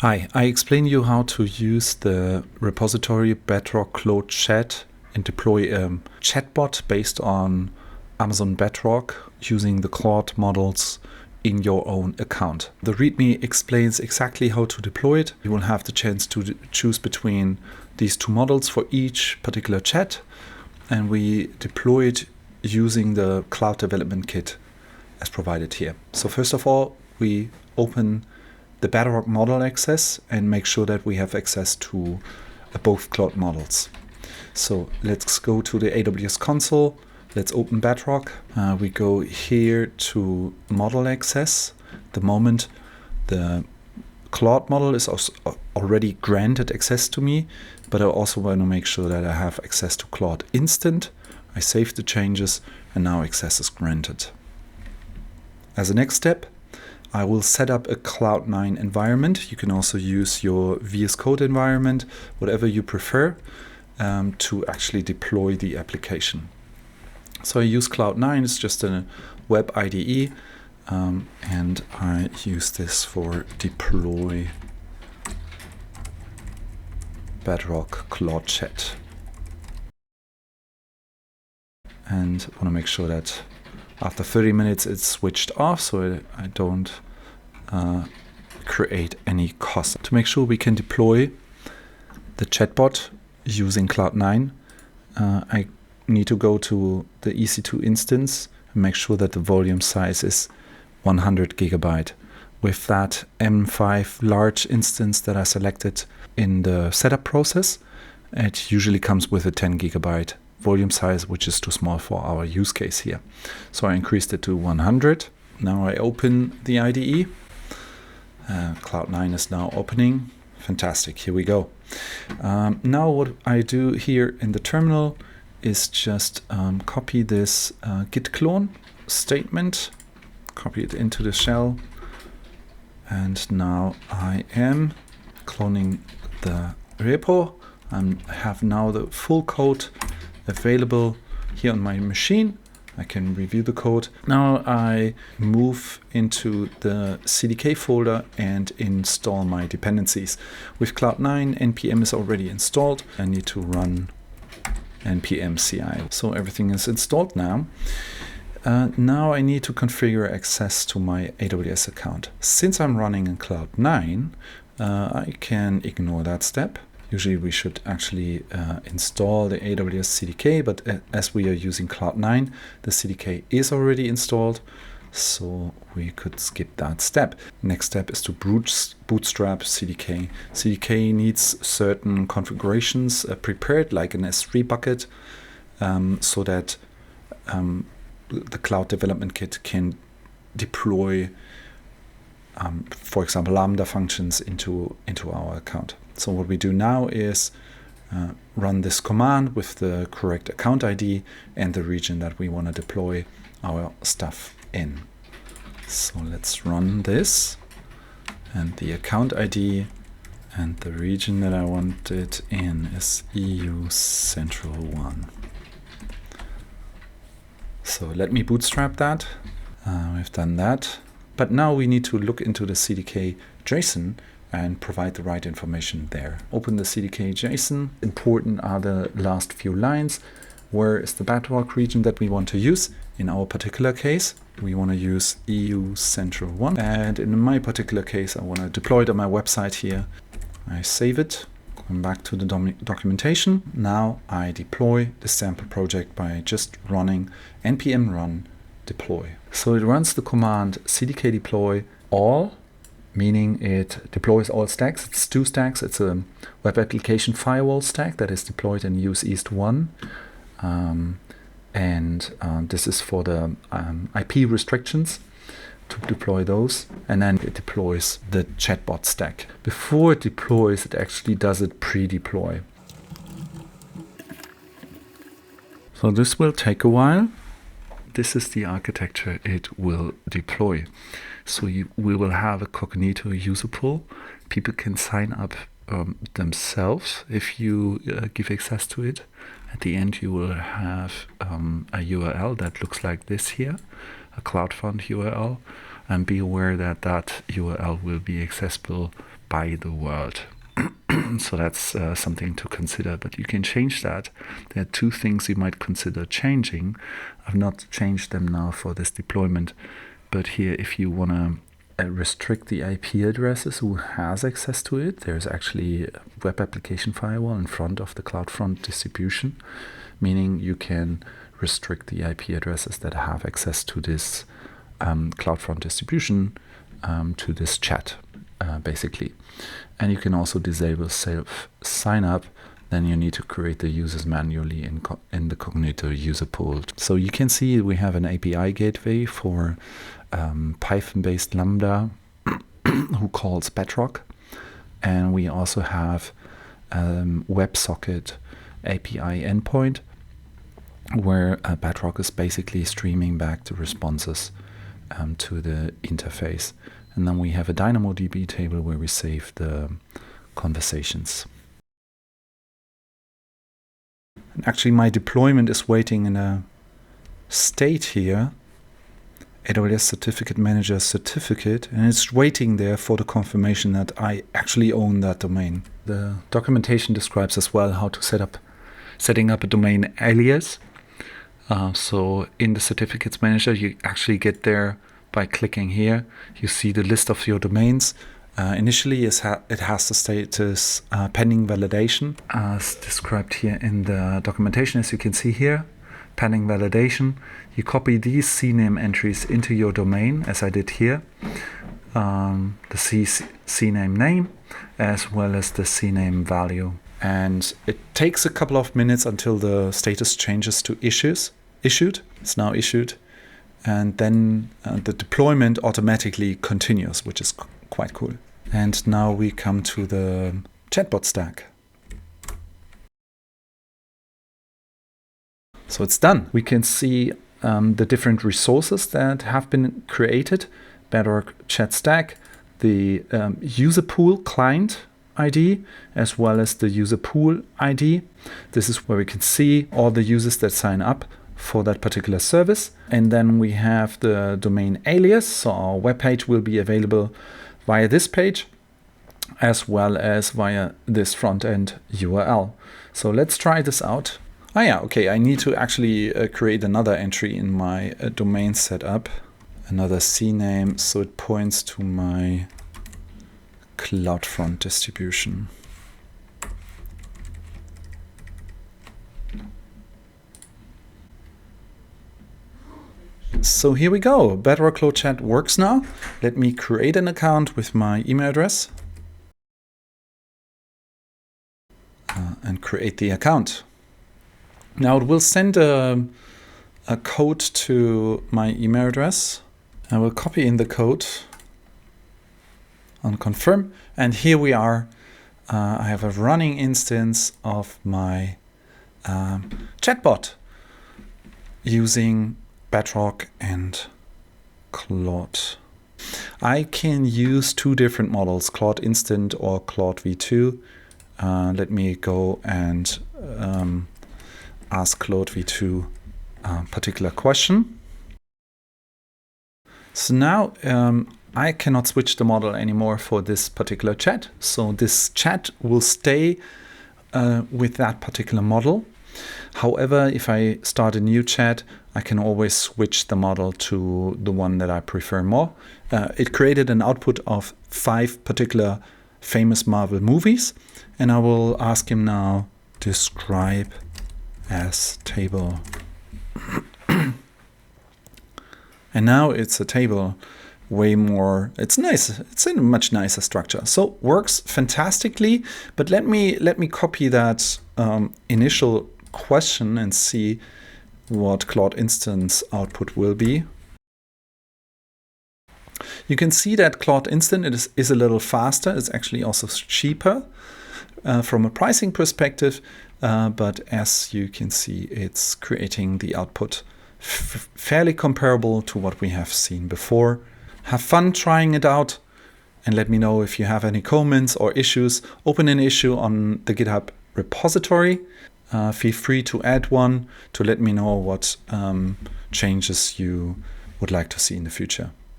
Hi, I explain you how to use the repository Bedrock Claude Chat and deploy a chatbot based on Amazon Bedrock using the Claude models in your own account. The README explains exactly how to deploy it. You will have the chance to choose between these two models for each particular chat, and we deploy it using the Cloud Development Kit as provided here. So first of all, we open the Bedrock model access and make sure that we have access to both Claude models. So let's go to the AWS console. Let's open Bedrock. We go here to model access. The moment the Claude model is already granted access to me, but I also want to make sure that I have access to Claude Instant. I save the changes and now access is granted. As a next step, I will set up a Cloud9 environment. You can also use your VS Code environment, whatever you prefer, to actually deploy the application. So I use Cloud9, it's just a web IDE, and I use this for deploy Bedrock Claude Chat. And I want to make sure that after 30 minutes it's switched off so I don't create any cost. To make sure we can deploy the chatbot using Cloud9, I need to go to the EC2 instance and make sure that the volume size is 100 gigabyte. With that M5 large instance that I selected in the setup process, it usually comes with a 10 gigabyte volume size, which is too small for our use case here. So I increased it to 100. Now I open the IDE. Cloud9 is now opening. Fantastic, here we go. Now what I do here in the terminal is just copy this git clone statement, copy it into the shell, and now I am cloning the repo. I have now the full code available here on my machine. I can review the code. Now I move into the CDK folder and install my dependencies. With Cloud9, npm is already installed. I need to run npm CI. So everything is installed now. Now I need to configure access to my AWS account. Since I'm running in Cloud9, I can ignore that step. Usually we should actually install the AWS CDK, but as we are using Cloud9, the CDK is already installed, so we could skip that step. Next step is to bootstrap CDK. CDK needs certain configurations prepared, like an S3 bucket, so that the Cloud Development Kit can deploy, for example, Lambda functions into our account. So what we do now is run this command with the correct account ID and the region that we want to deploy our stuff in. So let's run this, and the account ID and the region that I want it in is EU Central 1. So let me bootstrap that. We've done that. But now we need to look into the CDK JSON and provide the right information there. Open the CDK JSON. Important are the last few lines. Where is the Bedrock region that we want to use? In our particular case, we want to use EU Central 1. And in my particular case, I want to deploy it on my website here. I save it, come back to the documentation. Now I deploy the sample project by just running npm run deploy. So it runs the command cdk deploy all, meaning it deploys all stacks. It's 2 stacks. It's a web application firewall stack that is deployed in use East 1. This is for the IP restrictions to deploy those. And then it deploys the chatbot stack. Before it deploys, it actually does it pre-deploy. So this will take a while. This is the architecture it will deploy. So we will have a Cognito user pool. People can sign up themselves if you give access to it. At the end, you will have a URL that looks like this here, a CloudFront URL. And be aware that that URL will be accessible by the world. So that's something to consider, but you can change that. There are two things you might consider changing. I've not changed them now for this deployment, but here, if you want to restrict the IP addresses who has access to it, there's actually a web application firewall in front of the CloudFront distribution, meaning you can restrict the IP addresses that have access to this CloudFront distribution to this chat, basically. And you can also disable self sign up. Then you need to create the users manually in the Cognito user pool. So you can see we have an API gateway for Python-based Lambda who calls Bedrock. And we also have WebSocket API endpoint where Bedrock is basically streaming back the responses to the interface. And then we have a DynamoDB table where we save the conversations. And actually, my deployment is waiting in a state here, AWS Certificate Manager certificate, and it's waiting there for the confirmation that I actually own that domain. The documentation describes as well how to setting up a domain alias. So in the Certificates Manager, you actually get there by clicking here. You see the list of your domains. Initially, it has the status pending validation, as described here in the documentation, as you can see here, pending validation. You copy these CNAME entries into your domain, as I did here, the CNAME name, as well as the CNAME value. And it takes a couple of minutes until the status changes to issued. It's now issued. And then the deployment automatically continues, which is quite cool. And now we come to the chatbot stack. So it's done. We can see the different resources that have been created. Bedrock Chat Stack, the user pool client ID, as well as the user pool ID. This is where we can see all the users that sign up for that particular service. And then we have the domain alias. So our web page will be available via this page, as well as via this front-end URL. So let's try this out. Okay, I need to actually create another entry in my domain setup, another CNAME, so it points to my CloudFront distribution. So here we go. Bedrock Claude Chat works now. Let me create an account with my email address and create the account. Now it will send a code to my email address. I will copy in the code on confirm. And here we are. I have a running instance of my chatbot using Bedrock and Claude. I can use two different models, Claude Instant or Claude V2. Let me go and ask Claude V2 a particular question. So now I cannot switch the model anymore for this particular chat. So this chat will stay with that particular model. However, if I start a new chat, I can always switch the model to the one that I prefer more. It created an output of 5 particular famous Marvel movies, and I will ask him now, describe as table. And now it's a table, way more, it's nice, it's in a much nicer structure. So works fantastically, but let me copy that initial question and see what Claude Instance output will be. You can see that Claude Instant is a little faster. It's actually also cheaper from a pricing perspective, but as you can see, it's creating the output fairly comparable to what we have seen before. Have fun trying it out and let me know if you have any comments or issues. Open an issue on the GitHub repository. Feel free to add one to let me know what changes you would like to see in the future.